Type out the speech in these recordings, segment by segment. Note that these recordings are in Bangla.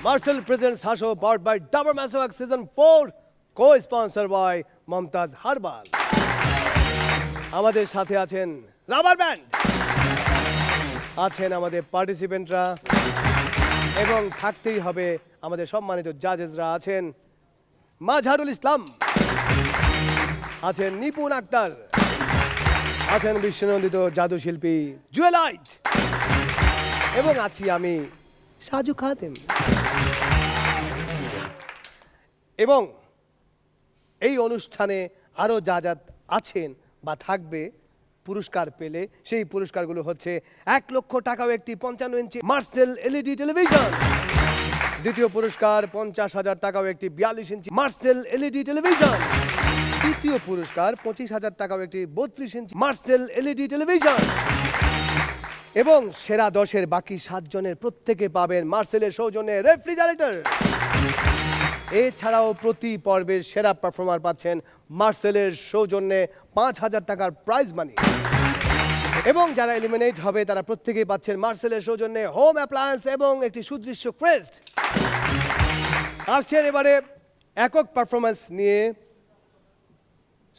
Marcel presents her show powered by Dabur Masoak Season 4, co-sponsored by Mumtaz Herbal. আমাদের সাথে আছেন রাবার ব্যান্ড, আছেন আমাদের পার্টিসিপেন্টরা এবং থাকতেই হবে আমাদের সম্মানিত জাজেসরা আছেন মাজহারুল ইসলাম, আছেন নিপুণ আক্তার, আছেন বিশ্বনন্দিত জাদুশিল্পী জুয়েলাইট এবং আছি আমি সাজু খাদেম। এবং এই অনুষ্ঠানে আরও যা যা আছেন বা থাকবে পুরস্কার পেলে সেই পুরস্কারগুলো হচ্ছে 1 লক্ষ টাকাও একটি 55 ইঞ্চি মার্সেল এলইডি টেলিভিশন, দ্বিতীয় পুরস্কার 50,000 টাকাও একটি 42 ইঞ্চি মার্সেল এলইডি টেলিভিশন, তৃতীয় পুরস্কার 25,000 টাকাও একটি 32 ইঞ্চি মার্সেল এলইডি টেলিভিশন এবং সেরা 10-এর বাকি 7 জনের প্রত্যেকে পাবেন মার্সেলের সৌজন্যে রেফ্রিজারেটর। এছাড়াও প্রতি পর্বের সেরা পারফর্মার পাচ্ছেন মার্সেলের সৌজন্যে 5,000 টাকার প্রাইজ মানি এবং যারা এলিমিনেট হবে তারা প্রত্যেকেই পাচ্ছেন মার্সেলের সৌজন্যে হোম অ্যাপ্লায়েন্স এবং একটি সুদৃশ্য ক্রেস্ট। আসছেন এবারে একক পারফরমেন্স নিয়ে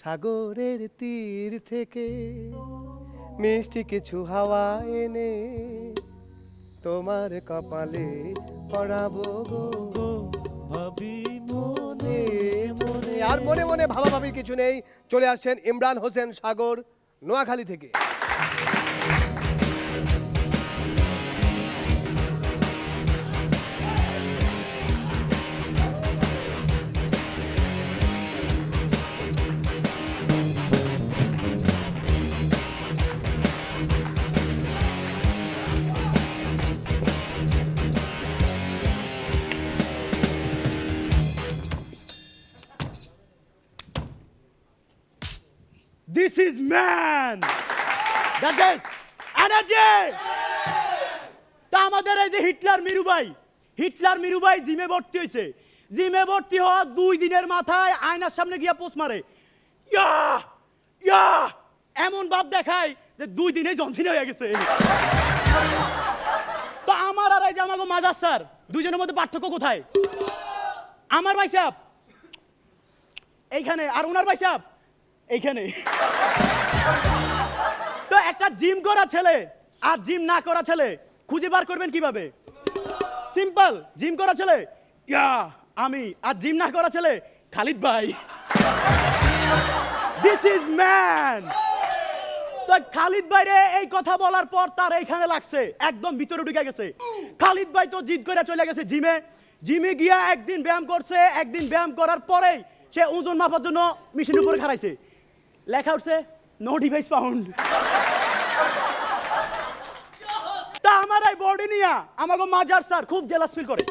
সাগরের তীর থেকে মিষ্টি কিছু হাওয়া এনে তোমার কপালে পড়াবো গো ভাবি মনে মনে। আর মনে মনে ভাবা ভাবি কিছু নেই, চলে আসছেন ইমরান হোসেন সাগর নোয়াখালী থেকে। This is man. That is energy. তা আমাদের এই যে হিটলার মিরুবাই জিমে ভর্তি হয়েছে। জিমে ভর্তি হওয়া 2 দিনের মাথায় আয়নার সামনে গিয়া পোস্ট মারে, ইয়া ইয়া এমন ভাব দেখায় যে 2 দিনে জনসিন হয়ে গেছে। তো আমার আর এই যে আমাকে মাজার স্যার দুইজনের মধ্যে পার্থক্য কোথায়? আমার ভাই সাহেব এইখানে আর ওনার ভাই সাহেব এইখানে। তো একটা জিম করা ছেলে আর জিম না করা ছেলে খুঁজে বার করবেন কিভাবে? সিম্পল, জিম করা ছেলে ইয়া আমি, আর জিম না করা ছেলে খালিদ ভাই। This is man. তো খালিদ ভাইরে এই কথা বলার পর তার এইখানে লাগছে, একদম ভিতরে ঢুকে গেছে। খালিদ ভাই তো জিদ করে চলে গেছে জিমে গিয়া একদিন ব্যায়াম করছে, একদিন ব্যায়াম করার পরেই সে ওজন মাপার জন্য মেশিনের উপরে খাড়াইছে, লেখা উঠছে নো ডিভাইস ফাউন্ড। তা আমার এই বডি নিয়ে আমাকে মাজার স্যার খুব জেলাস ফিল করে।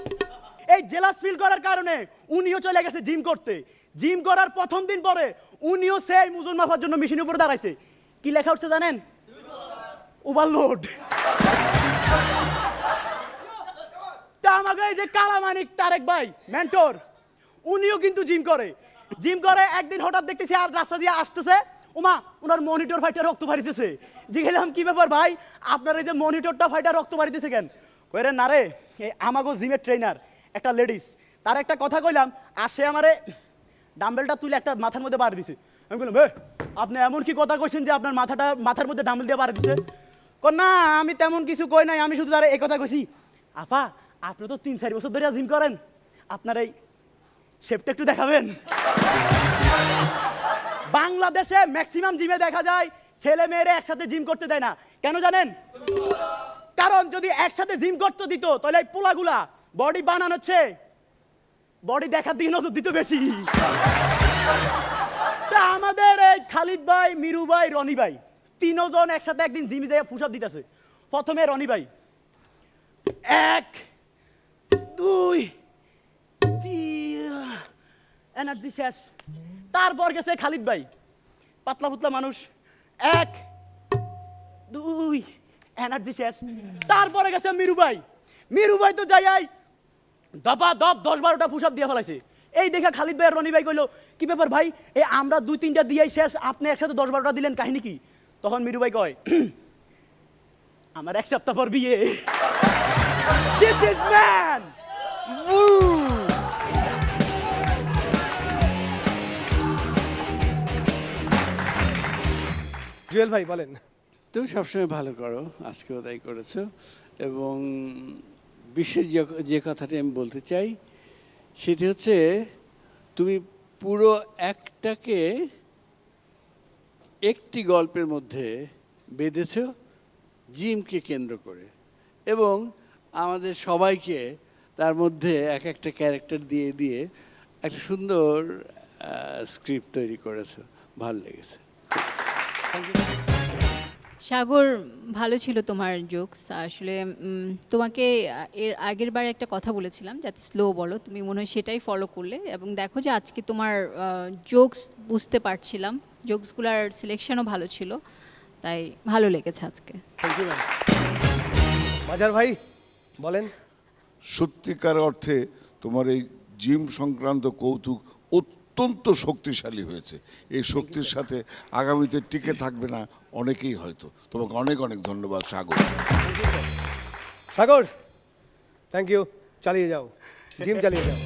এই জেলাস ফিল করার কারণে উনিও চলে গেছে জিম করতে। জিম করার প্রথম দিন পরে উনিও সেই ওজন মাপার জন্য মেশিনের উপরে দাঁড়াইছে। কি লেখা উঠছে জানেন? ওভারলোড। তা আমাকে এই যে কালামানিক তারেক ভাই মেন্টর, উনিও কিন্তু জিম করে। একদিন হঠাৎ দেখতেছি আর রাস্তা দিয়ে আসতেছে, ওমা ওনার মনিটর ফাইটার রক্ত বাড়িতেছে। জিজ্ঞেলাম কি ব্যাপার ভাই, আপনার এই যে মনিটরটা ফাইটার রক্ত বাড়িতেছে কেন? কইরে না রে, আমাগো জিমের ট্রেনার একটা লেডিস, তার একটা কথা কইলাম আর সে আমারে ডাম্বেলটা তুলে একটা মাথার মধ্যে বাড়ি দিছে। আমি বললাম আপনি এমন কি কথা কইছেন যে আপনার মাথার মধ্যে ডাম্বেল দিয়ে বাড়ি দিছে? না আমি তেমন কিছু কই নাই, আমি শুধু তার এই কথা কইছি, আপা আপনি তো 3-4 বছর ধরে জিম করেন, আপনার এই শেপটা একটু দেখাবেন। বাংলাদেশে ম্যাক্সিমাম জিমে দেখা যায় ছেলে মেয়েরা একসাথে জিম করতে দেয় না। কেন জানেন? কারণ যদি একসাথে জিম করতে দিত তাহলে এই পোলাগুলা বডি বানানোচ্ছে, বডি দেখার দিকে নজর দিত বেশি। তা আমাদের এই খালিদ ভাই, মিরু ভাই, রনি ভাই 3জন একসাথে একদিন জিমে যায় পুশ আপ দিতেছে। প্রথমে রনি ভাই 1 2 3 এনার্জি শেষ। তারপর গেছে খালিদ ভাই, পাতলা পুতলা মানুষ। 1 2 এনার্জি শেষ। তারপরে গেছে মিরু ভাই। মিরু ভাই তো যাই দপা দপ 10-12টা পুশ আপ দিয়ে ফেলাইছে। এই দেখে খালিদ ভাই আর রনি ভাই কইলো, কি ব্যাপার ভাই, এই আমরা 2-3টা দিয়েই শেষ, আপনি একসাথে 10-12টা দিলেন, কাহিনী কি? তখন মিরু ভাই কয়, আমার 1 সপ্তাহ পর বিয়ে। This is man. জুয়েল ভাই বলেন। তুমি সবসময় ভালো করো, আজকেও তাই করেছো। এবং বিশেষ যে কথাটি আমি বলতে চাই সেটি হচ্ছে তুমি পুরো একটাকে একটি গল্পের মধ্যে বেঁধেছো জিমকে কেন্দ্র করে, এবং আমাদের সবাইকে তার মধ্যে এক একটা ক্যারেক্টার দিয়ে দিয়ে একটা সুন্দর স্ক্রিপ্ট তৈরি করেছো, ভালো লেগেছে। সাগর, ভালো ছিল তোমার জোকস। আসলে তোমাকে এর আগের বার একটা কথা বলেছিলাম যাতে স্লো বলো, তুমি মনে হয় সেটাই ফলো করলে, এবং দেখো যে আজকে তোমার জোকস বুঝতে পারছিলাম, জোকসগুলোর সিলেকশনও ভালো ছিল, তাই ভালো লেগেছে আজকে। Thank you ma'am. মাজার ভাই বলেন। সত্যিকার অর্থে তোমার এই জিম সংক্রান্ত কৌতুক অত্যন্ত শক্তিশালী হয়েছে। এই শক্তির সাথে আগামীতে টিকে থাকবে না অনেকেই হয়তো। তোমাকে অনেক অনেক ধন্যবাদ সাগর। সাগর থ্যাংক ইউ, চালিয়ে যাও, জিম চালিয়ে যাও।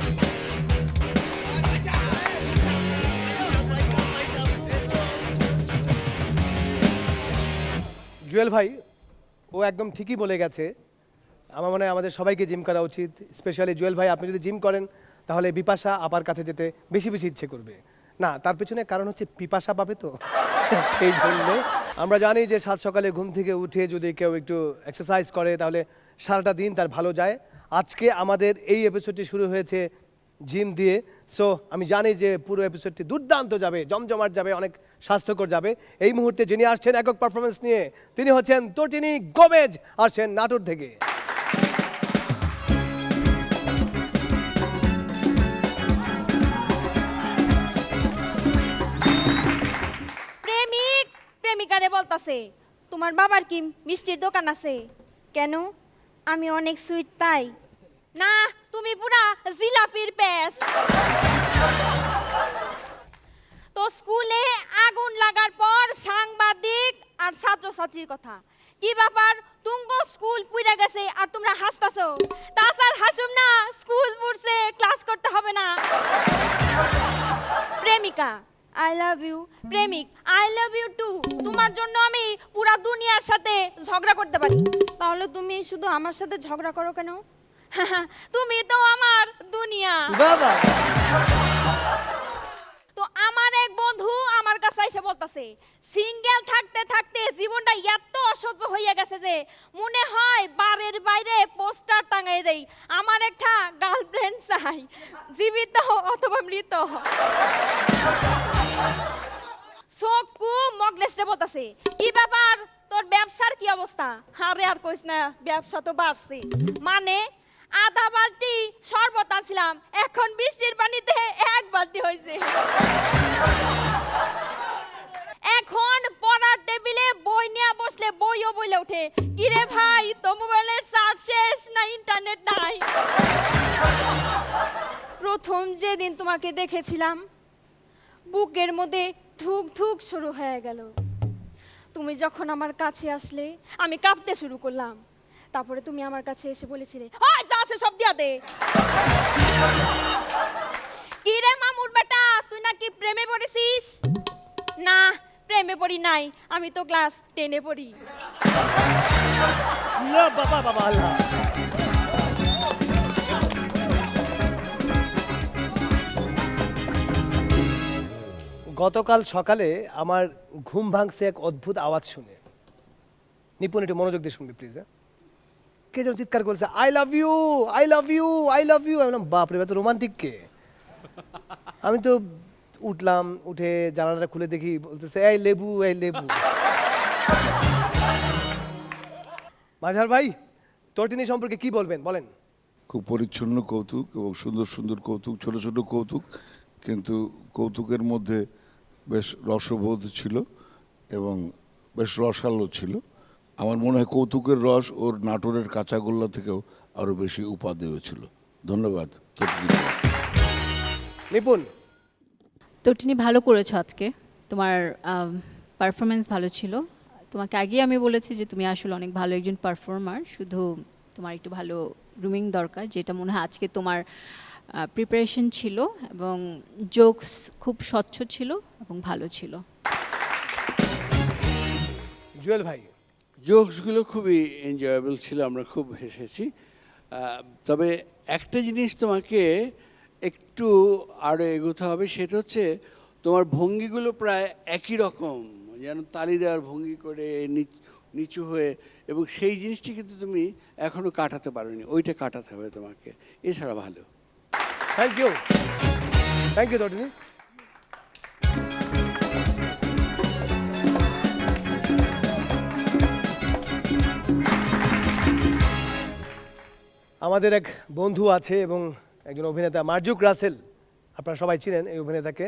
জুয়েল ভাই ও একদম ঠিকই বলে গেছে। আমার মনে হয় আমাদের সবাইকে জিম করা উচিত। স্পেশালি জুয়েল ভাই, আপনি যদি জিম করেন তাহলে বিপাশা আপার কাছে যেতে বেশি বেশি ইচ্ছে করবে না। তার পেছনে কারণ হচ্ছে পিপাসা পাবে তো, সেই জন্য আমরা জানি যে সাত সকালে ঘুম থেকে উঠে যদি কেউ একটু এক্সারসাইজ করে তাহলে সারাটা দিন তার ভালো যায়। আজকে আমাদের এই এপিসোডটি শুরু হয়েছে জিম দিয়ে। সো আমি জানি যে পুরো এপিসোডটি দুর্দান্ত যাবে, জমজমাট যাবে, অনেক স্বাস্থ্যকর যাবে। এই মুহূর্তে যিনি আসছেন একক পারফরমেন্স নিয়ে, তিনি হচ্ছেন তটিনী গোমেজ, আসছেন নাটোর থেকে। প্রেমিক প্রেমিকারে বলতাছে, তোমার বাবার কি মিষ্টির দোকান আছে? কেন? আমি অনেক সুইট তাই? না, তুমি পুরা জিলাপির প্যাস। তো স্কুলে আগুন লাগার পর সাংবাদিক আর ছাত্রছাত্রীর কথা, কি ব্যাপার তুঙ্গ স্কুল পুড়ে গেছে আর তোমরা হাসতাছো? তাছাড়া হাসুম না, স্কুল পুড়ছে, ক্লাস করতে হবে না। প্রেমিকা, আই লাভ ইউ। প্রেমিক, আই লাভ ইউ টু। তোমার জন্য আমি পুরা দুনিয়ার সাথে ঝগড়া করতে পারি। তাহলে তুমি শুধু আমার সাথে ঝগড়া করো কেন? তুমি তো আমার দুনিয়া। বাবা, তো আমার এক বন্ধু আমার কাছে এসে বলতাছে, সিঙ্গেল থাকতে থাকতে জীবনটা এত অসহ্য হয়ে গেছে যে মনে হয় বাড়ির বাইরে পোস্টার টাঙাই দেই, আমার একটা গার্লফ্রেন্ড চাই, জীবিত অথবা মৃত। সকু মগলেশে বলতাছে, কি ব্যাপার তোর ব্যবসার কি অবস্থা? আরে আর কইস না, ব্যবসা তো বাড়ছে। মানে আধা বালতি শরবত আনছিলাম, এখন বৃষ্টির পানিতে 1 বালতি হয়েছে। এখন পড়ার টেবিলে বই নিয়ে বসলে বইও বইলে ওঠে, কিরে ভাই তো মোবাইলের চার্জ শেষ না ইন্টারনেট নাই? প্রথম যেদিন তোমাকে দেখেছিলাম বুকের মধ্যে ধুক ধুক শুরু হয়ে গেল। তুমি যখন আমার কাছে আসলে আমি কাঁপতে শুরু করলাম। তারপরে তুমি আমার কাছে এসে বলেছিলে, ওই যা আছে সব দিয়া দে। কি রে মামুর বেটা, তুই নাকি প্রেমে পড়েছিস? না, প্রেমে পড়ি নাই, আমি তো ক্লাস 10-এ পড়ি। বাবা বাবা আল্লাহ। গতকাল সকালে আমার ঘুম ভাঙছে এক অদ্ভুত আওয়াজ শুনে। নিপুণ একটু মনোযোগ দিয়ে শুনবি প্লিজ। কে যেন চিৎকার করছে, I love you, I love you, I love you. আমি বললাম বাপরে, এত রোমান্টিক কে? আমি তো উঠলাম, উঠে জানালাটা খুলে দেখি বলতেছে, এই লেবু, এই লেবু। মাঝার ভাই তটিনী সম্পর্কে কি বলবেন, বলেন। খুব পরিচ্ছন্ন কৌতুক এবং সুন্দর সুন্দর কৌতুক, ছোট ছোট কৌতুক, কিন্তু কৌতুকের মধ্যে বেশ রসবোধ ছিল এবং বেশ রসালো ছিল। আমার মনে হয় কৌতুকের রস ওর নাটোরের কাঁচাগোল্লা থেকেও আরও বেশি উপাদেয় ছিল। ধন্যবাদ। নিপুণ। তটিনী ভালো করেছো আজকে, তোমার পারফরমেন্স ভালো ছিল। তোমাকে আগেই আমি বলেছি যে তুমি আসলে অনেক ভালো একজন পারফর্মার, শুধু তোমার একটু ভালো গ্রুমিং দরকার, যেটা মনে হয় আজকে তোমার প্রিপারেশন ছিল এবং জোকস খুব স্বচ্ছ ছিল এবং ভালো ছিল। জুয়েল ভাই। জোকসগুলো খুবই এনজয়েবল ছিল, আমরা খুব হেসেছি। তবে একটা জিনিস তোমাকে একটু আরও এগোতে হবে, সেটা হচ্ছে তোমার ভঙ্গিগুলো প্রায় একই রকম, যেন তালি দেওয়ার ভঙ্গি করে নিচু হয়ে, এবং সেই জিনিসটি কিন্তু তুমি এখনও কাটাতে পারোনি, ওইটা কাটাতে হবে তোমাকে। এছাড়া ভালো। থ্যাংক ইউ, থ্যাংক ইউ তটিনী। আমাদের এক বন্ধু আছে এবং একজন অভিনেতা মার্জুক রাসেল, আপনারা সবাই চিনেন এই অভিনেতাকে।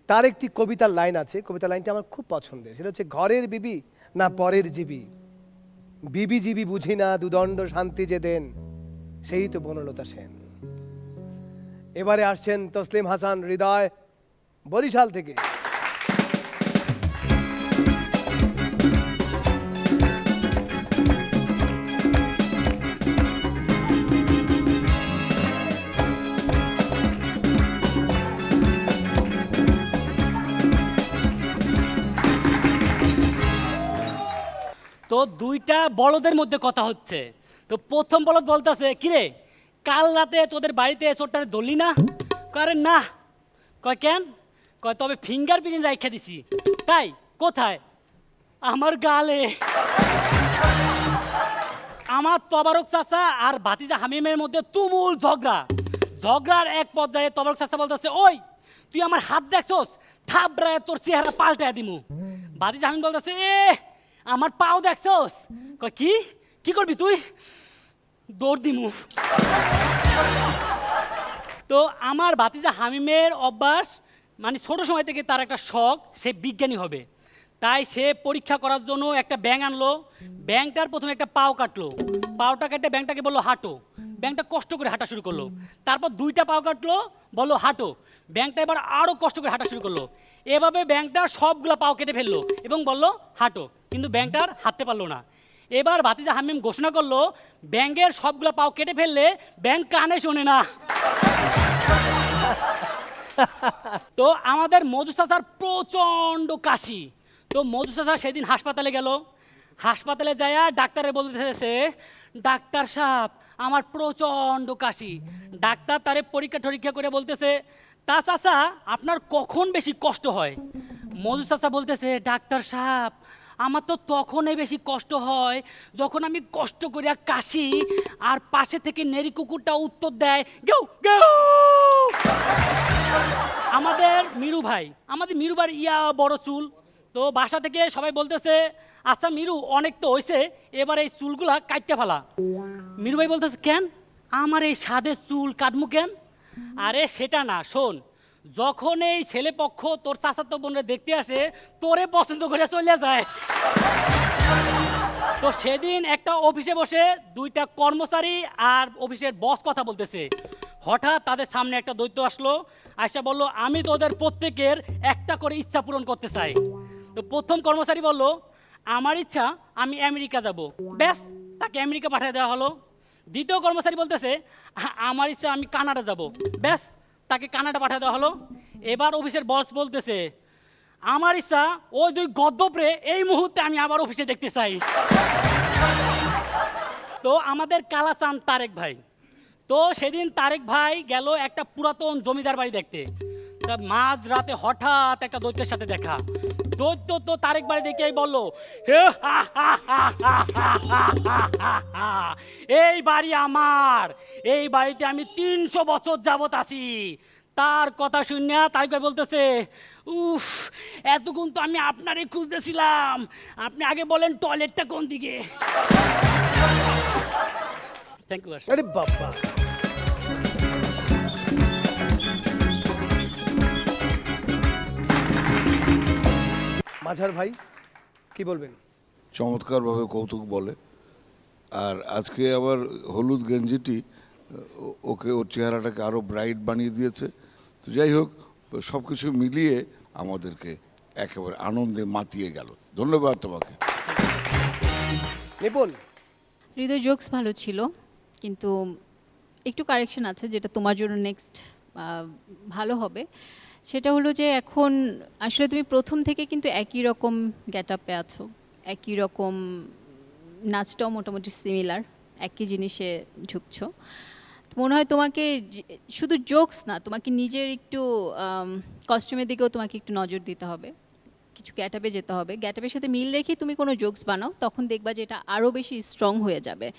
তার একটি কবিতার লাইন আছে, কবিতার লাইনটা আমার খুব পছন্দের। সেটা হচ্ছে, ঘরের বিবি না পরের জীবী, বিবি জীবী বুঝি না, দুদণ্ড শান্তি যে দেন, সেই তো বনলতা সেন। এবারে আসছেন তসলিম হাসান হৃদয়, বরিশাল থেকে। তো দুইটা বলদের মধ্যে কথা হচ্ছে। তো প্রথম বলদ বলতেছে, কিরে কাল রাতে তোদের বাড়িতে চোরটারে ধরলি না? কয় না। কয় কেন? কয় তবে ফিঙ্গার প্রিন্ট রাইখা দিছি। তাই? কোথায়? আমার গালে। আমার তবারক চাচা আর ভাতিজা হামিমের মধ্যে তুমুল ঝগড়ার এক পর্যায়ে তবারক চাচা বলতেছে, ওই তুই আমার হাত দেখছস, থাবড়ায় তোর চেহারা পাল্টায় দিমু। ভাতিজা হামিম বলতেছে, আমার পাও দেখছস? কয় কি কি করবি তুই? দৌড় দিমু। তো আমার ভাতিজা হামিমের অভ্যাস, মানে ছোট সময় থেকে তার একটা শখ, সে বিজ্ঞানী হবে। তাই সে পরীক্ষা করার জন্য একটা ব্যাঙ আনলো। ব্যাঙটার প্রথমে একটা পাও কাটলো, পাওটা কেটে ব্যাঙটাকে বললো হাঁটো। ব্যাঙটা কষ্ট করে হাঁটা শুরু করলো। তারপর দুইটা পাও কাটলো, বললো হাঁটো। ব্যাঙটা এবার আরও কষ্ট করে হাঁটা শুরু করলো। এভাবে ব্যাঙটার সবগুলো পাও কেটে ফেললো এবং বললো হাঁটো, কিন্তু ব্যাঙটার হাঁটতে পারলো না। এবার ভাতিজা হামিম ঘোষণা করলো, ব্যাঙের সবগুলো পাও কেটে ফেললে ব্যাঙ কানে শোনে না। তো আমাদের মধু চাচার প্রচণ্ড কাশি। তো মধু চাচা সেদিন হাসপাতালে গেল। হাসপাতালে যায় ডাক্তারে বলতেছে, ডাক্তার সাহেব আমার প্রচণ্ড কাশি। ডাক্তার তারে পরীক্ষা টরীক্ষা করে বলতেছে, তা চাচা আপনার কখন বেশি কষ্ট হয়? মধু চাচা বলতেছে, ডাক্তার সাহেব আমার তো তখনই বেশি কষ্ট হয় যখন আমি কষ্ট করিয়া কাশি আর পাশে থেকে নেড়ি কুকুরটা উত্তর দেয় গেউ গেউ। আমাদের মিরু ভাই ইয়া বড় চুল। তো বাসা থেকে সবাই বলতেছে, আচ্ছা মিরু অনেক তো হয়েছে, এবার এই চুলগুলা কাটতে ফেলা। মিরু ভাই বলতেছে, কেন আমার এই সাদের চুল কাটমু কেন? আরে সেটা না, শোন, যখন এই ছেলে পক্ষ তোর চাচাতো বোনরা দেখতে আসে, তোরে পছন্দ করে চলে যায়। তো সেদিন একটা অফিসে বসে দুইটা কর্মচারী আর অফিসের বস কথা বলতেছে। হঠাৎ তাদের সামনে একটা দৈত্য আসলো, আয়সা বলল, আমি তোদের প্রত্যেকের একটা করে ইচ্ছা পূরণ করতে চাই। তো প্রথম কর্মচারী বলল, আমার ইচ্ছা আমি আমেরিকা যাব। ব্যাস, তাকে আমেরিকা পাঠিয়ে দেওয়া হলো। দ্বিতীয় কর্মচারী বলতেছে, আমার ইচ্ছা আমি কানাডা যাব। ব্যাস, তাকে কানাডা পাঠিয়ে দেওয়া হলো। এবার অফিসের বস বলতেছে, আমার ইচ্ছা ওই দুই গদ্দপরে এই মুহূর্তে আমি আবার অফিসে দেখতে চাই। তো আমাদের কালাচান তারেক ভাই, তো সেদিন তারেক ভাই গেল একটা পুরাতন জমিদার বাড়ি দেখতে। তা মাঝ রাতে হঠাৎ একটা দৈত্যের সাথে দেখা। দৈত্য তো তারেক বাড়ি দেখেই বললো, এই বাড়ি আমার, এই বাড়িতে আমি 300 বছর যাবত আছি। তার কথা শুনে তারেক ভাই বলতেছে, উফ এতক্ষণ তো আমি আপনারই খুঁজতেছিলাম, আপনি আগে বলেন টয়লেটটা কোন দিকে। থ্যাংক ইউ আরে বাবা, মাঝার ভাই কি বলবেন? চমৎকারভাবে কৌতুক বলে। আর আজকে আবার হলুদ গেঞ্জিটি ওকে, ওর চেহারাটাকে আরও ব্রাইট বানিয়ে দিয়েছে। তো যাই হোক, সব কিছু মিলিয়ে আমাদেরকে একেবারে আনন্দে মাতিয়ে গেল। ধন্যবাদ তোমাকে। নিপুণ, হৃদয় জোকস ভালো ছিল, কিন্তু একটু কারেকশন আছে যেটা তোমার জন্য নেক্সট ভালো হবে। সেটা হলো যে এখন আসলে তুমি প্রথম থেকে কিন্তু একই রকম গেট আপে আছো, একই রকম নাচটাও মোটামুটি সিমিলার, একই জিনিসে ঝুঁকছো। তো মনে হয় তোমাকে শুধু জোকস না, তোমাকে নিজের একটু কস্টিউমের দিকেও তোমাকে একটু নজর দিতে হবে, কিছু গ্যাটাপে যেতে হবে, গ্যাটাপের সাথে মিল রেখে তুমি কোনো জোকস বানাও, তখন দেখবা যে এটা আরও বেশি স্ট্রং হয়ে যাবে।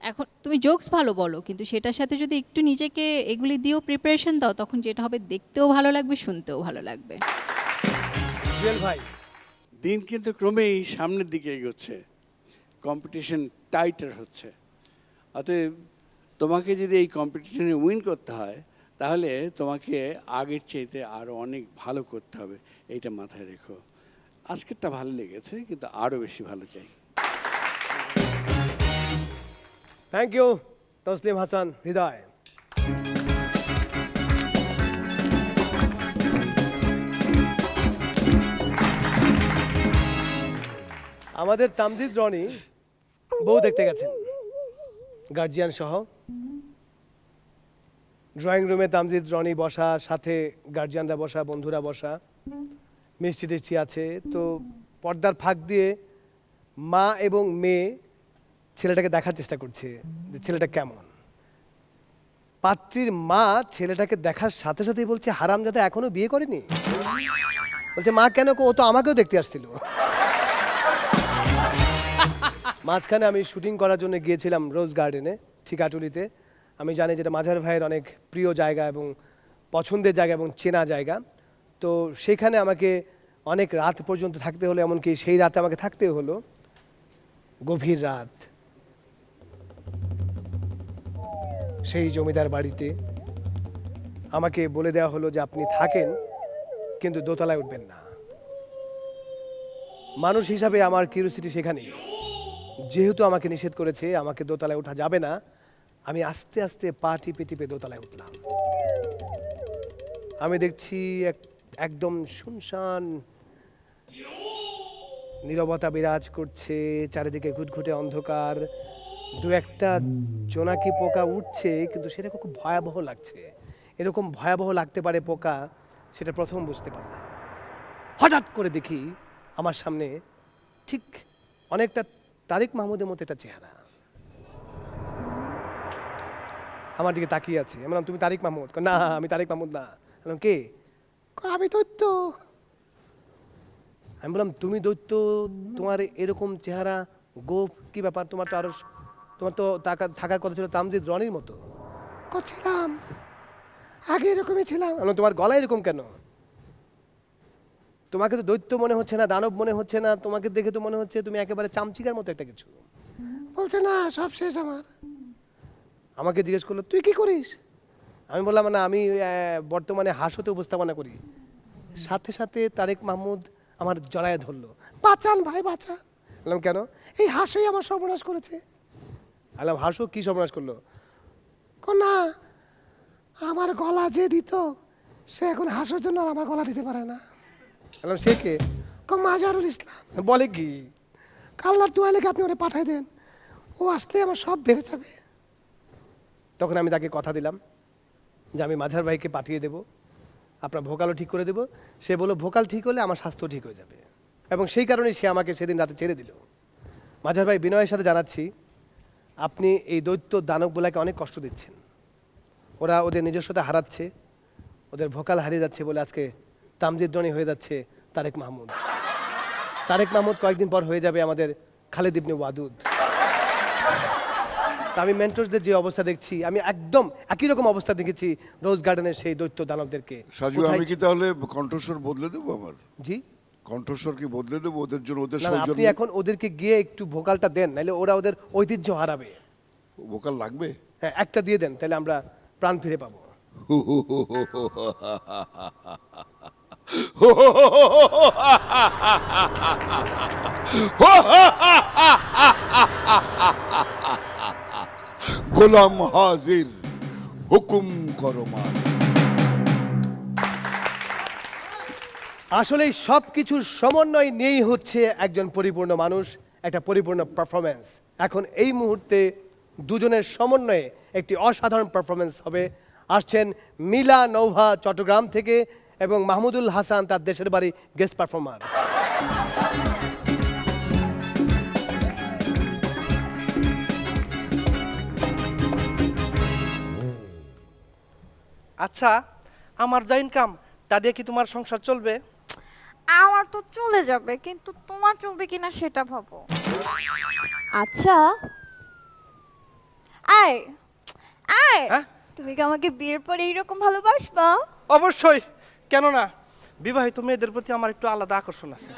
এখন তুমি জোকস ভালো বলো, কিন্তু সেটার সাথে যদি একটু নিজেকে এগুলি দিয়েও প্রিপারেশন দাও, তখন যেটা হবে দেখতেও ভালো লাগবে, শুনতেও ভালো লাগবে। জুয়েল ভাই, দিন কিন্তু ক্রমেই সামনের দিকে এগোচ্ছে, কম্পিটিশন টাইটার হচ্ছে। অতএব তোমাকে যদি এই কম্পিটিশনে উইন করতে হয়, তাহলে তোমাকে আগের চাইতে আরও অনেক ভালো করতে হবে, এইটা মাথায় রেখো। আজকেরটা ভালো লেগেছে, কিন্তু আরও বেশি ভালো চাই। থ্যাংক ইউ তসলিম হাসান, হৃদয়। আমাদের তামজিদ রনি বউ দেখতে গেছেন গার্জিয়ান সহ। ড্রয়িং রুমে তামজিদ রনি বসা, সাথে গার্জিয়ানরা বসা, বন্ধুরা বসা, মিষ্টি টিষ্টি আছে। তো পর্দার ফাঁক দিয়ে মা এবং মেয়ে ছেলেটাকে দেখার চেষ্টা করছে যে ছেলেটা কেমন। পাত্রীর মা ছেলেটাকে দেখার সাথে সাথেই বলছে, হারামজাদা এখনো বিয়ে করেনি। বলছে, মা কেন? ও তো আমাকেও দেখতে আসছিল। মাঝখানে আমি শুটিং করার জন্য গিয়েছিলাম রোজ গার্ডেনে, ঠিকাটুলিতে। আমি জানি যেটা মাঝার ভাইয়ের অনেক প্রিয় জায়গা এবং পছন্দের জায়গা এবং চেনা জায়গা। তো সেখানে আমাকে অনেক রাত পর্যন্ত থাকতে হলো, এমনকি সেই রাতে আমাকে থাকতে হলো, গভীর রাত, সেই জমিদার বাড়িতে। আমাকে বলে দেওয়া হলো যে আপনি থাকেন, কিন্তু দোতলায় উঠবেন না। মানুষ হিসাবে আমার কিউরিওসিটি সেখানেই। যেহেতু আমাকে নিষেধ করেছে, আমাকে দোতলায় ওঠা যাবে না, আমি আস্তে আস্তে পা টিপে টিপে দোতলায় উঠলাম। আমি দেখছি একদম শুনশান নীরবতা বিরাজ করছে, চারিদিকে ঘুটঘুটে অন্ধকার, দু একটা জোনাকি পোকা উঠছে, কিন্তু সেটা খুব ভয়াবহ লাগছে। এরকম ভয়াবহ লাগতে পারে পোকা, সেটা প্রথম বুঝতে পারলাম। হঠাৎ করে দেখি আমার সামনে ঠিক অনেকটা তারেক মাহমুদের মতো একটা চেহারা আমার দিকে তাকিয়ে আছে। আমি বললাম, তুমি তারেক মাহমুদ? না, আমি তারেক মাহমুদ না। বললাম, কে? আমি দৈত্য। আমি বললাম, তুমি দৈত্য, তোমার এরকম চেহারা, গোপ, কি ব্যাপার? তোমার তো থাকার কথা ছিল তামজিদ রনির মতো। ছিলাম, আগে এরকমই ছিলাম। তোমার গলা এরকম কেন? তোমাকে তো দৈত্য মনে হচ্ছে না, দানব মনে হচ্ছে না, তোমাকে দেখে তো মনে হচ্ছে তুমি একেবারে চামচিকার মতো একটা কিছু। বলছে, না, সব শেষ আমার। আমাকে জিজ্ঞেস করলো, তুই কি করিস? আমি বললাম, না, আমি বর্তমানে হাসতে উপস্থাপনা করি। সাথে সাথে তারেক মাহমুদ আমার জড়ায় ধরলো, বাঁচান ভাই, বাঁচান। বললাম, কেন? এই হাসই আমার সর্বনাশ করেছে। বললাম, হাসো কি সর্বনাশ করলো? না, আমার গলা যে দিত, সে এখন হাসোর জন্য আমার গলা দিতে পারে না। বললাম, সে কে? মাজারুল ইসলাম। বলে কি? কাল্লার দোয়া লেগে আপনি ওরে পাঠাই দেন, ও আসলে আমার সব বেড়ে যাবে। তখন আমি তাকে কথা দিলাম যে আমি মাঝার ভাইকে পাঠিয়ে দেব, আপনার ভোকালও ঠিক করে দেব। সে বলল, ভোকাল ঠিক হলে আমার স্বাস্থ্য ঠিক হয়ে যাবে। এবং সেই কারণেই সে আমাকে সেদিন রাতে ছেড়ে দিল। মাঝার ভাই, বিনয়ের সাথে জানাচ্ছি, আপনি এই দৈত্য দানবগুলাকে অনেক কষ্ট দিচ্ছেন। ওরা ওদের নিজস্বতা হারাচ্ছে, ওদের ভোকাল হারিয়ে যাচ্ছে বলে আজকে তামজিদ রনি হয়ে যাচ্ছে তারেক মাহমুদ। তারেক মাহমুদ কয়েকদিন পর হয়ে যাবে আমাদের খালেদ ইবনে ওয়াদুদ। আমি মেন্টরদের যে অবস্থা দেখছি, আমি একদম একই রকম অবস্থা দেখেছি রোজ গার্ডেনের সেই দৈত্য দানবদেরকে। সাজু, আমি কি তাহলে কণ্ঠস্বর বদলে দেবো? আমার জি, কণ্ঠস্বর কি বদলে দেবো ওদের জন্য, ওদের না, আপনি সৌজন্য? এখন ওদেরকে গিয়ে একটু ভোকালটা দেন, নাহলে ওরা ওদের ঐতিহ্য হারাবে। ভোকাল লাগবে? হ্যাঁ, একটা দিয়ে দেন, তাহলে আমরা প্রাণ ফিরে পাবো। গোলাম হাজির, হুকুম করো মালিক। আসলে সব কিছুর সমন্বয় নিয়েই হচ্ছে একজন পরিপূর্ণ মানুষ, একটা পরিপূর্ণ পারফরমেন্স। এখন এই মুহূর্তে দুজনের সমন্বয়ে একটি অসাধারণ পারফরমেন্স হবে। আসছেন মিলা নৌভা চট্টগ্রাম থেকে এবং মাহমুদুল হাসান তার দেশের বাড়ি গেস্ট পারফর্মার। আচ্ছা, আমার যা ইনকাম তা দিয়ে কি তোমার সংসার চলবে? আমার তো চলে যাবে, কিন্তু তোমার চলবে কিনা সেটা ভাবো। আচ্ছা আয় আয়, হ্যাঁ? তুমি কি আমাকে বিয়ের পরে এইরকম ভালোবাসবা? অবশ্যই, কেন না? বিবাহিত মেয়েদের প্রতি আমার একটু আলাদা আকর্ষণ আছে।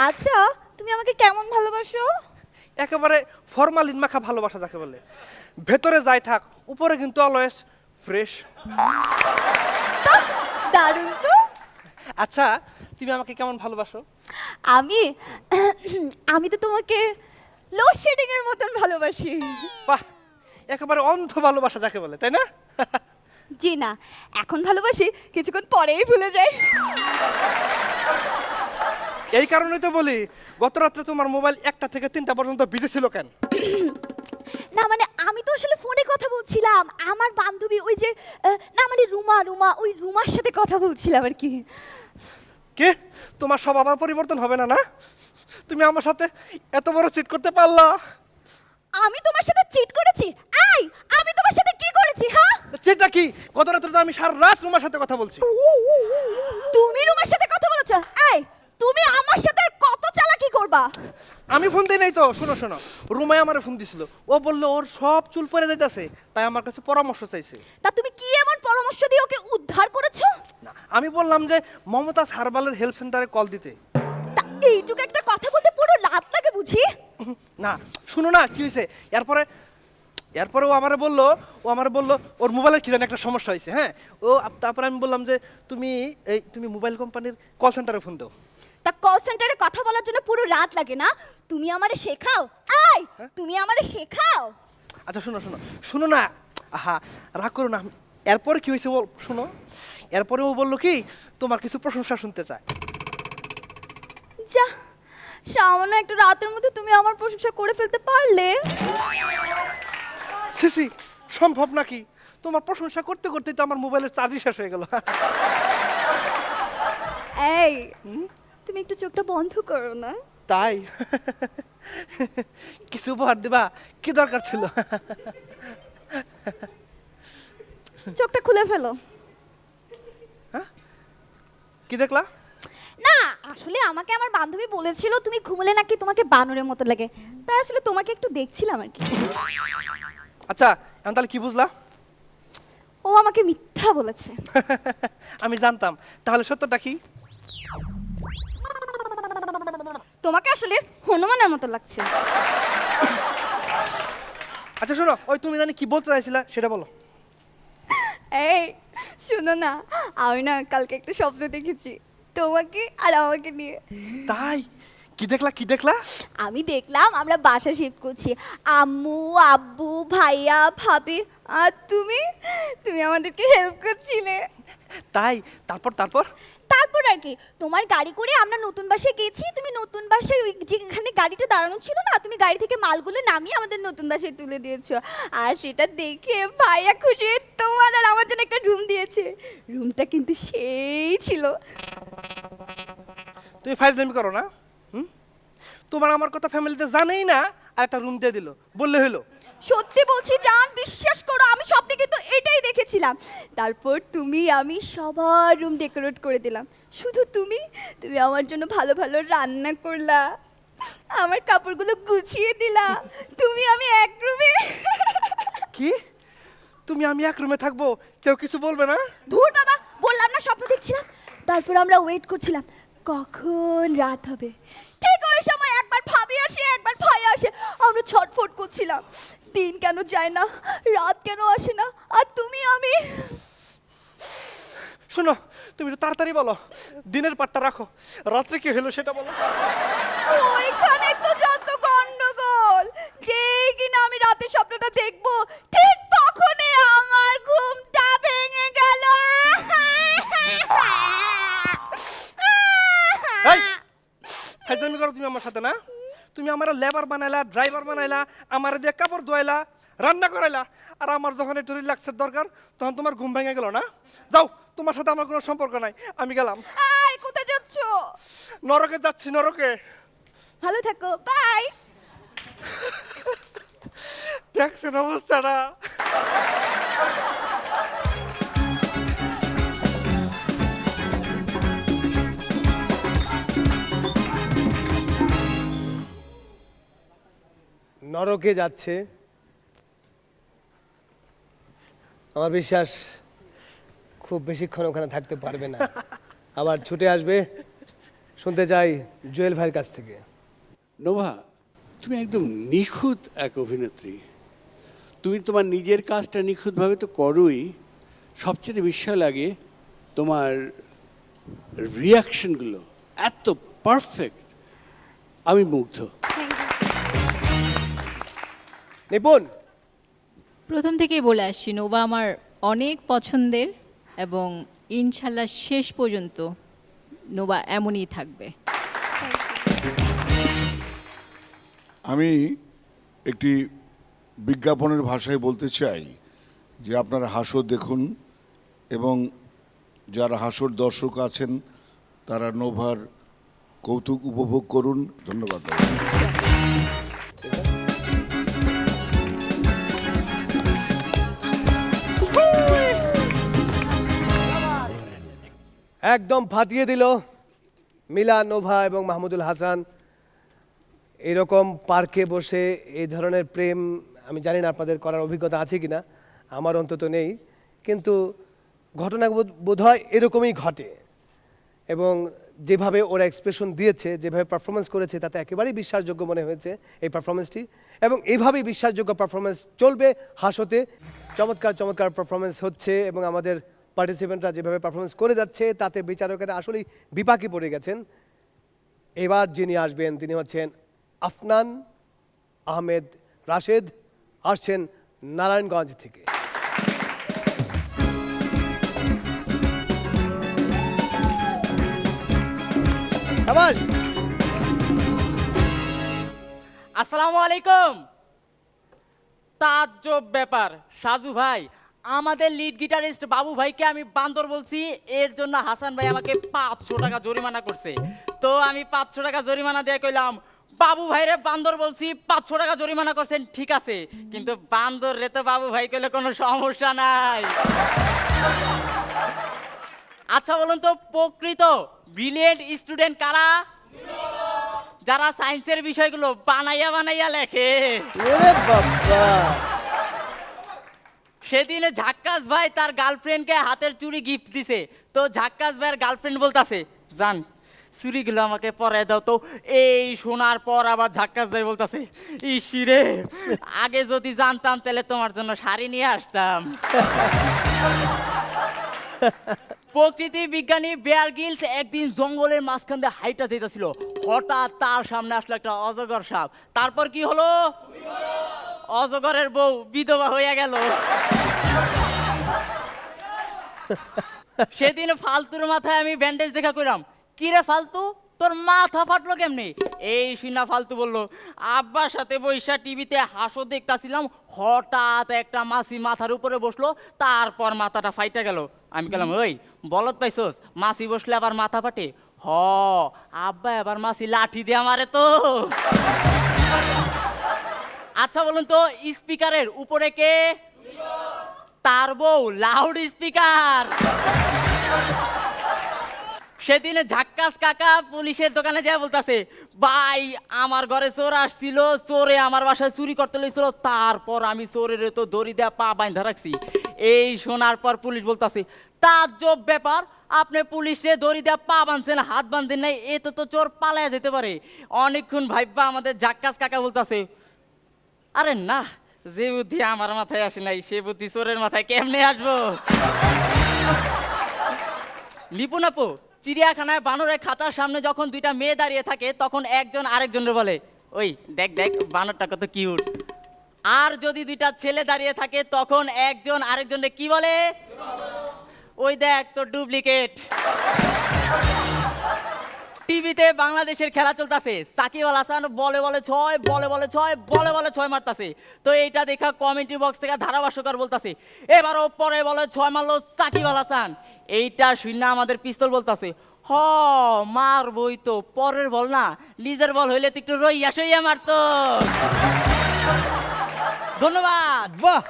আচ্ছা, তুমি আমাকে কেমন ভালোবাসো? একেবারে ফরমালিন মাখা ভালোবাসা যাকে বলে, ভেতরে যাই থাক উপরে কিন্তু অলওয়েজ ফ্রেশ। দারুণ তো। আচ্ছা, তুমি আমাকে কেমন ভালোবাসো? আমি আমি তো তোমাকে লোডশেডিং এর মতন ভালোবাসি। বাহ, একেবারে অন্ধ ভালোবাসা যাকে বলে, তাই না? জি না, এখন ভালোবাসি, কিছুক্ষণ পরেই ভুলে যাই। এই কারণেই তো বলি, গত রাত্রে তোমার মোবাইল 1টা থেকে 3টা পর্যন্ত বিজি ছিল কেন? না মানে আমি তো আসলে ফোনে কথা বলছিলাম, আমার বান্ধবী ওই যে না মানে রুমা ওই রুমার সাথে কথা বলছিলাম আর কি। কে? তোমার সব আবার পরিবর্তন হবে না? না, তুমি আমার সাথে এত বড় চিট করতে পারলা? আমি তোমার সাথে চিট করেছি? এই, আমি তোমার সাথে কি করেছি? হ্যাঁ, চিটটা কি? গত রাত্রে তো আমি সারা রাত রুমার সাথে কথা বলছি। তুমি রুমার সাথে কথা বলেছো? এই, তুমি আমার সাথে আর কত চালাকি করবা? আমি ফোন দিই নাই তো। শোনো শোনো, রুমায় আমারে ফোন দিছিল, ও বললো ওর সব চুল পড়ে যাইতেছে, তাই আমার কাছে পরামর্শ চাইছে। তা তুমি কি এমন পরামর্শ দিয়ে ওকে উদ্ধার করেছো? না, আমি বললাম যে মমতাজ হারবালের হেল্প সেন্টারে কল দিতে। তা এইটুকু একটা কথা বলতে পুরো রাত লাগে বুঝি? না, শুনো না কি হয়েছে। এরপরে ও আমারে বললো ওর মোবাইলের কি জানি একটা সমস্যা হয়েছে। হ্যাঁ, তারপরে আমি বললাম যে তুমি মোবাইল কোম্পানির কল সেন্টারে ফোন দাও। তা কল সেন্টারে কথা বলার জন্য পুরো রাত লাগে না? তুমি আমারে শেখাও। এই, তুমি আমারে শেখাও। আচ্ছা শোনো না, আহা রাগ করো না। এরপরে কি হয়েছে শোনো। এরপরে ও বললো কি তোমার কিছু প্রশংসা শুনতে চায়। যা, সামান্য একটু রাতের মধ্যে তুমি আমার প্রশংসা করে ফেলতে পারলে। সিসি, সম্ভব নাকি? তোমার প্রশংসা করতে করতেই তো আমার মোবাইলের চার্জই শেষ হয়ে গেল। এই, তুমি একটু চোখটা বন্ধ করো না? তাই? কিছু উপহার দিবা? কি দরকার ছিল? চোখটা খুলে ফেলো। কি দেখলা? না, আসলে আমাকে আমার বান্ধবী বলেছিল তুমি ঘুমলে নাকি তোমাকে বানরের মতো লাগে, তাই আসলে তোমাকে একটু দেখছিলাম আর কি। আচ্ছা, এখন তাহলে কি বুঝলা? ও আমাকে মিথ্যা বলেছে। আমি জানতাম। তাহলে সত্যটা কি? তোমাকে আসলে হনুমানের মতো লাগছে। আচ্ছা শোনো, ওই তুমি জানি কি বলতে চাইছিলা সেটা বলো। এই শোনো না, আমি না কালকে একটা স্বপ্ন দেখেছি তোমাকে আর আমাকে নিয়ে। তাই? কি দেখলা? আমি দেখলাম আমরা বাসা শিফট করছি, আম্মু আব্বু ভাইয়া ভাবি আর তুমি আমাদেরকে হেল্প করছিলে। তাই? তারপর তারপর আর কি, তোমার গাড়ি করে আমরা নতুন বাসায় গেছি, তুমি নতুন বাসায় ওই যেখানে গাড়িটা দাঁড়ানো ছিল না, তুমি গাড়ি থেকে মালগুলো নামিয়ে আমাদের নতুন বাসায় তুলে দিয়েছো। আর সেটা দেখে ভাইয়া খুশি হয়ে তোমার আর আমার জন্য একটা রুম দিয়েছে। রুমটা কিন্তু সেই ছিল। তুমি ফাইজলামি করো না? তোমার আমার কথা ফ্যামিলিতে জানেই না, আর একটা রুম দিয়ে দিল, বললে হলো। সত্যি বলছি জান, বিশ্বাস করো আমি স্বপ্নে কিন্তু এটাই দেখেছিলাম। তারপর তুমি আমি সবার রুম ডেকোরেট করে দিলাম, শুধু তুমি আমার জন্য ভালো ভালো রান্না করলা, আমার কাপড়গুলো গুছিয়ে দিলা, তুমি আমি এক রুমে। কি? তুমি আমি এক রুমে থাকবো, কেউ কিছু বলবে না? ধুর বাবা, বললাম না স্বপ্ন দেখছিলাম। তারপর আমরা ওয়েট করছিলাম কখন রাত হবে। ঠিক ওই সময় একবার ভাবি আসে একবার ভাই আসে, আমরা হচ্ছিলাম দিন কেন যায় না, রাত কেন আসে না, আর তুমি আমি। শোনো, তুমি একটু তাড়াতাড়ি বলো, দিনের পাটটা রাখো, রাত্রে কি হলো সেটা বলো। ওইখানে তো যত গন্ডগোল, যে কিনা আমি রাতে স্বপ্নটা দেখবো ঠিক তখনই আমার ঘুমটা ভেঙে গেল। এই ফাইজলামি করো তুমি আমার সাথে না? তুমি আমার লেবার বানাইলা, ড্রাইভার বানাইলা, আমার দিয়ে কাপড় ধোয়াইলা, রান্না করাইলা, আর আমার যখন একটু রিল্যাক্সের দরকার তখন তোমার ঘুম ভেঙে গেল না? যাও, তোমার সাথে আমার কোনো সম্পর্ক নাই, আমি গেলাম। এই কোথায় যাচ্ছ? নরকে যাচ্ছি, নরকে। ভালো থাকো, বাই। দেখছেন অবস্থাটা? নরকে যাচ্ছে, আমার বিশ্বাস খুব বেশিক্ষণ ওখানে থাকতে পারবে না, আবার ছুটে আসবে। শুনতে চাই জুয়েল ভাইয়ের কাছ থেকে। নোভা, তুমি একদম নিখুঁত এক অভিনেত্রী। তুমি তোমার নিজের কাজটা নিখুঁতভাবে তো করোই, সবচেয়ে বিস্ময় লাগে তোমার রিয়াকশনগুলো এত পারফেক্ট, আমি মুগ্ধ। নিপুণ, প্রথম থেকেই বলে আসছি নোভা আমার অনেক পছন্দের, এবং ইনশাল্লাহ শেষ পর্যন্ত নোভা এমনই থাকবে। আমি একটি বিজ্ঞাপনের ভাষায় বলতে চাই যে আপনারা হাসর দেখুন, এবং যারা হাসর দর্শক আছেন তারা নোভার কৌতুক উপভোগ করুন। ধন্যবাদ। একদম ফাটিয়ে দিল মিলা, নোভা এবং মাহমুদুল হাসান। এরকম পার্কে বসে এই ধরনের প্রেম আমি জানি না আপনাদের করার অভিজ্ঞতা আছে কিনা, আমার অন্তত নেই, কিন্তু ঘটনা বোধহয় এরকমই ঘটে। এবং যেভাবে ওরা এক্সপ্রেশন দিয়েছে, যেভাবে পারফরমেন্স করেছে, তাতে একেবারেই বিশ্বাসযোগ্য মনে হয়েছে এই পারফরমেন্সটি, এবং এইভাবেই বিশ্বাসযোগ্য পারফরমেন্স চলবে হাসতে। চমৎকার চমৎকার পারফরমেন্স হচ্ছে, এবং আমাদের পার্টিসিপেন্টরা যেভাবে পারফরমেন্স করে যাচ্ছে তাতে বিচারকেরা আসলেই বিপাকে পড়ে গেছেন। এবার যিনি আসবেন তিনি হচ্ছেন আফনান আহমেদ রাশেদ, আসছেন নারায়ণগঞ্জ থেকে। শাবাশ। আসসালামু আলাইকুম। তাজ্জব ব্যাপার সাজু ভাই, আমাদের লিড গিটারিস্ট বাবু ভাইকে আমি বান্দর বলছি, এর জন্য হাসান ভাই আমাকে 500 টাকা জরিমানা করছে। তো আমি 500 টাকা জরিমানা দিয়ে কইলাম, বাবু ভাইরে বান্দর বলছি, 500 টাকা জরিমানা করছেন, ঠিক আছে, কিন্তু বান্দর রে তো বাবু ভাই কইলে কোনো সমস্যা নাই। আচ্ছা বলুন তো, প্রকৃত ব্রিলিয়েন্ট স্টুডেন্ট কারা? যারা সায়েন্সের বিষয়গুলো বানাইয়া বানাইয়া লেখে। ওরে বাবা, সেদিনে ঝাক্কাস ভাই তার গার্লফ্রেন্ডকে হাতের চুড়ি গিফট দিছে, তো ঝাক্কাস ভাইয়ের গার্লফ্রেন্ড বলতাছে, জান চুড়িগুলো আমাকে পরায় দাও। তো এই শোনার পর আবার ঝাক্কাস ভাই বলতাছে, ইসিরে আগে যদি জানতাম তাহলে তোমার জন্য শাড়ি নিয়ে আসতাম। প্রকৃতি বিজ্ঞানী বেয়ার গিলস একদিন জঙ্গলের মাঝখান দিয়ে হাইটা যেতেছিল, হঠাৎ তার সামনে আসলো একটা অজগর সাপ। তারপর কি হলো? অজগরের বউ বিধবা হয়ে গেল। সেদিন ফালতুর মাথায় আমি ব্যান্ডেজ দেখা কইলাম, কি রে ফালতু, তোর মাথা ফাটলো কেমনি? এই শুনা ফালতু বলল, আব্বার সাথে বৈশা টিভিতে হাসো দেখতাছিলাম, হঠাৎ একটা মাছি মাথার উপরে বসলো, তারপর মাথাটা ফাইটা গেল। আমি গেলাম, ওই বলত পাইছস, মাছি বসলে আবার মাথা ফাটে? হ, আব্বা আবার মাছি লাঠি দিয়ে আমারে তো। আচ্ছা বলুন তো, স্পিকারের উপরে কে? তার বউ, লাউড স্পিকার। সেদিনে ঝাক্কাস কাকা পুলিশের দোকানে যায় বলতেছে, ভাই আমার ঘরে চোর আসছিল, চোরে আমার বাসায় চুরি করতে লইছিল, তারপর আমি চোরের তো দড়ি দেয়া পা বাঁধা রাখছি। এই শোনার পর পুলিশ বলতেছে, তাজ্জব ব্যাপার, আপনি পুলিশে দড়ি দেয়া পা বাঁধছেন, হাত বাঁধেন নাই, এতে তো চোর পালায়া যেতে পারে। অনেকক্ষণ ভাইবা আমাদের ঝাক্কাস কাকা বলতেছে, আরে না, যে বুদ্ধি আমার মাথায় আসে নাই সে বুদ্ধি চোরের মাথায় কেমনে আসবো? লিপুন আপু, চিড়িয়াখানায় বানরের খাঁচার সামনে যখন দুইটা মেয়ে দাঁড়িয়ে থাকে তখন একজন আরেকজনের বলে, ওই দেখ দেখ বানরটা কত কিউট। আর যদি দুইটা ছেলে দাঁড়িয়ে থাকে তখন একজন আরেকজনকে কি বলে? ওই দেখ তোর ডুপ্লিকেট। টিভিতে বাংলাদেশের খেলা চলতেছে, সাকিব আল হাসান বলে বলে ছয়, বলে বলে ছয়, বলে বলে ছয় মারতাছে। তো এইটা দেখা কমেন্ট্রি বক্স থেকে ধারাভাষ্যকার বলতাছে, এবারও পরে বলে ছয় মারলো সাকিব আল হাসান। এইটা শুনে আমাদের পিস্তল বলতাছে, হ মারবই তো, পরের বল না, নিজের বল হইলে তো একটু রইয়া সইয়া মারতো। ধন্যবাদ। বাহ,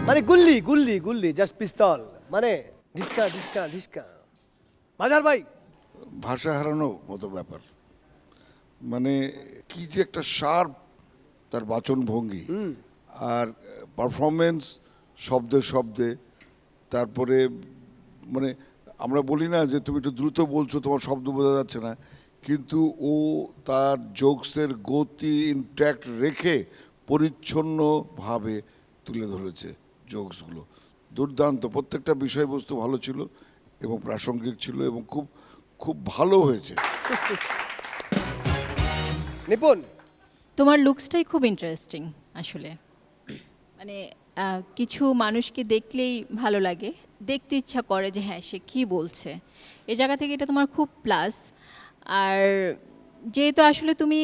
মানে গুল্লি গুল্লি গুল্লি, জাস্ট পিস্তল, মানে ঢিসকা ঢিসকা ঢিসকা। মাজার ভাই, ভাষা হারানো মতো ব্যাপার। মানে কি যে একটা শার্প তার বাচন ভঙ্গি, আর পারফরমেন্স শব্দে শব্দে। তারপরে মানে আমরা বলি না যে তুমি একটু দ্রুত বলছো, তোমার শব্দ বোঝা যাচ্ছে না, কিন্তু ও তার জোকসের গতি ইনট্যাক্ট রেখে পরিচ্ছন্নভাবে তুলে ধরেছে জোকসগুলো। দুর্দান্ত, প্রত্যেকটা বিষয়বস্তু ভালো ছিল এবং প্রাসঙ্গিক ছিল এবং খুব খুব ভালো হয়েছে। নিপুণ, তোমার লুকসটাই খুব ইন্টারেস্টিং আসলে। মানে কিছু মানুষকে দেখলেই ভালো লাগে, দেখতে ইচ্ছা করে যে হ্যাঁ সে কী বলছে। এই জায়গা থেকে এটা তোমার খুব প্লাস। আর যেহেতু আসলে তুমি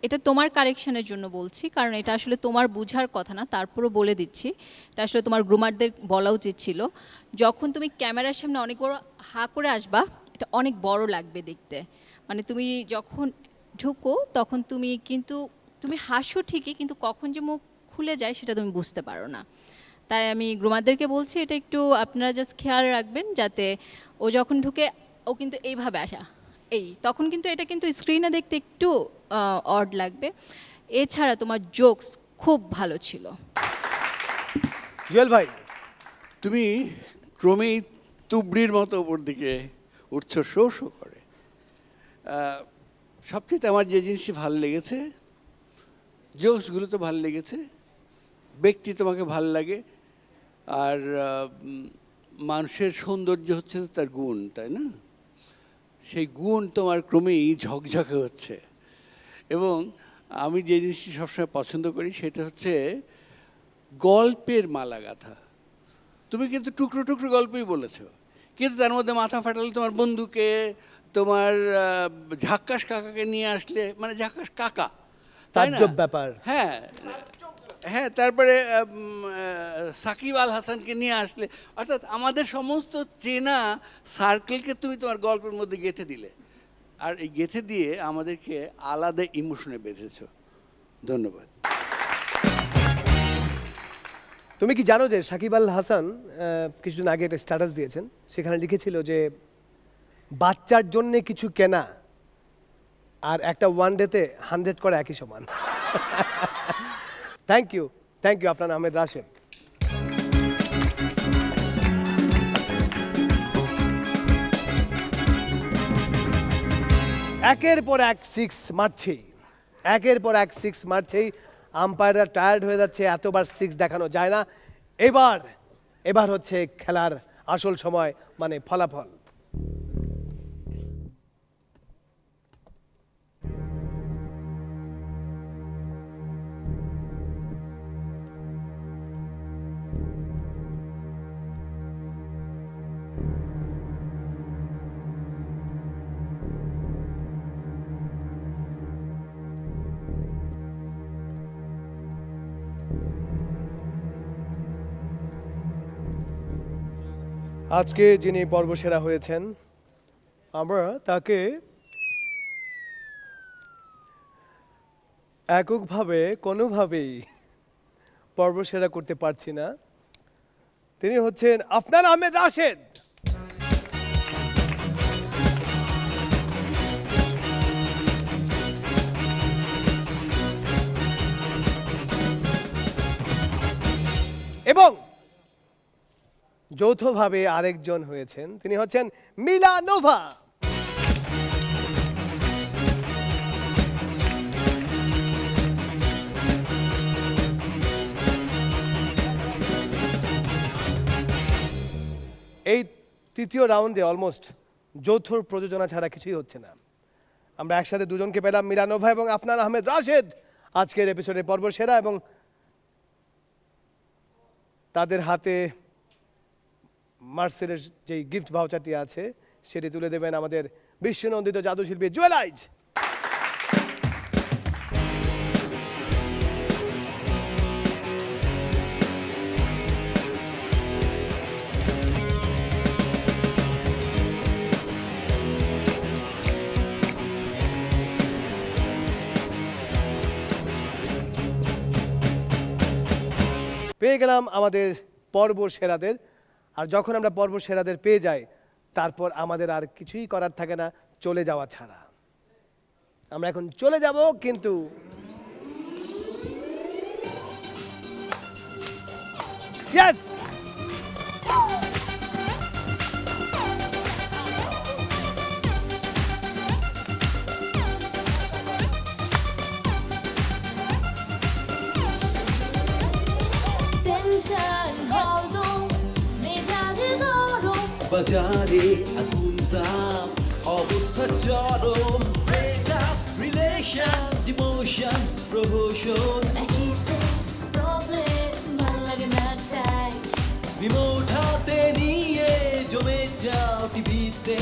এটা তোমার কারেকশনের জন্য বলছি, কারণ এটা আসলে তোমার বুঝার কথা না, তারপরও বলে দিচ্ছি। এটা আসলে তোমার গ্রুমারদের বলা উচিত ছিল। যখন তুমি ক্যামেরার সামনে অনেক বড় হা করে আসবা, এটা অনেক বড় লাগবে দেখতে। মানে তুমি যখন ঢুকো তখন তুমি হাসো ঠিকই, কিন্তু কখন যে মুখ খুলে যায় সেটা তুমি বুঝতে পারো না। তাই আমি গ্রুমারদেরকে বলছি এটা একটু আপনারা জাস্ট খেয়াল রাখবেন, যাতে ও যখন ঢুকে ও কিন্তু এইভাবে আসা, তখন কিন্তু এটা কিন্তু স্ক্রিনে দেখতে একটু অড লাগবে। এছাড়া তোমার জোকস খুব ভালো ছিল। জুয়েল ভাই, তুমি ক্রমেই তুবড়ির মতো উপর দিকে উঠছ, শো শো করে। সবচেয়ে আমার যে জিনিসটি ভালো লেগেছে, জোকসগুলো তো ভালো লেগেছে, ব্যক্তি তোমাকে ভালো লাগে, আর মানুষের সৌন্দর্য হচ্ছে তার গুণ, তাই না? সেই গুণ তোমার ক্রমেই ঝকঝকে হচ্ছে। এবং আমি যে জিনিসটি সবসময় পছন্দ করি সেটা হচ্ছে গল্পের মালা গাথা। তুমি কিন্তু টুকরো টুকরো গল্পই বলেছো, কিন্তু তার মধ্যে মাথা ফাটালে তোমার বন্ধুকে, তোমার ঝাক্কাস কাকাকে নিয়ে আসলে, মানে ঝাক্কাস কাকা, তাই না? তাজ্জব ব্যাপার। হ্যাঁ হ্যাঁ, তারপরে সাকিব আল হাসানকে নিয়ে আসলে, অর্থাৎ আমাদের সমস্ত চেনা সার্কেলকে তুমি তোমার গল্পের মধ্যে গেঁথে দিলে, আর এই গেঁথে দিয়ে আমাদেরকে আলাদা ইমোশনে বেঁধেছো। ধন্যবাদ। তুমি কি জানো যে সাকিব আল হাসান কিছুদিন আগে একটা স্ট্যাটাস দিয়েছেন, সেখানে লিখেছিল যে বাচ্চার জন্য কিছু কেনা আর একটা ওয়ান ডেতে 100 করা একই সমান। Thank you Afnan Ahmed Rashed. একের পর এক সিক্স মারছেই, আম্পায়াররা টায়ার্ড হয়ে যাচ্ছে, এতবার সিক্স দেখানো যায় না। এবার হচ্ছে খেলার আসল সময়, মানে ফলাফল। আজকে যিনি পর্বসেরা হয়েছেন, আমরা তাকে এককভাবে কোনোভাবেই পর্বসেরা করতে পারছি না। তিনি হচ্ছেন আফনান আহমেদ রাশেদ। এবং যৌথভাবে আরেকজন হয়েছেন, তিনি হচ্ছেন মিলানোভা। এই তৃতীয় রাউন্ডে অলমোস্ট যৌথ প্রযোজনা ছাড়া কিছুই হচ্ছে না। আমরা একসাথে দুজনকে পেলাম, মিলানোভা এবং আফনান আহমেদ রাশেদ, আজকের এপিসোডের পর্ব সেরা, এবং তাদের হাতে মার্সেলের যেই গিফট ভাউচারটি আছে সেটি তুলে দেবেন আমাদের বিশ্বনন্দিত জাদুশিল্পী জুয়েলাইজ। পেয়ে গেলাম আমাদের পর্ব সেরাদের, আর যখন আমরা পর্ব সেরাদের পেয়ে যাই তারপর আমাদের আর কিছুই করার থাকে না চলে যাওয়া ছাড়া। আমরা এখন চলে যাব, কিন্তু ইয়েস, বাজারে আগুন দাম, অবস্থা চরম, breakup, relation, demotion, promotion, remote হাতে নিয়ে জমে যাও টিভিতে।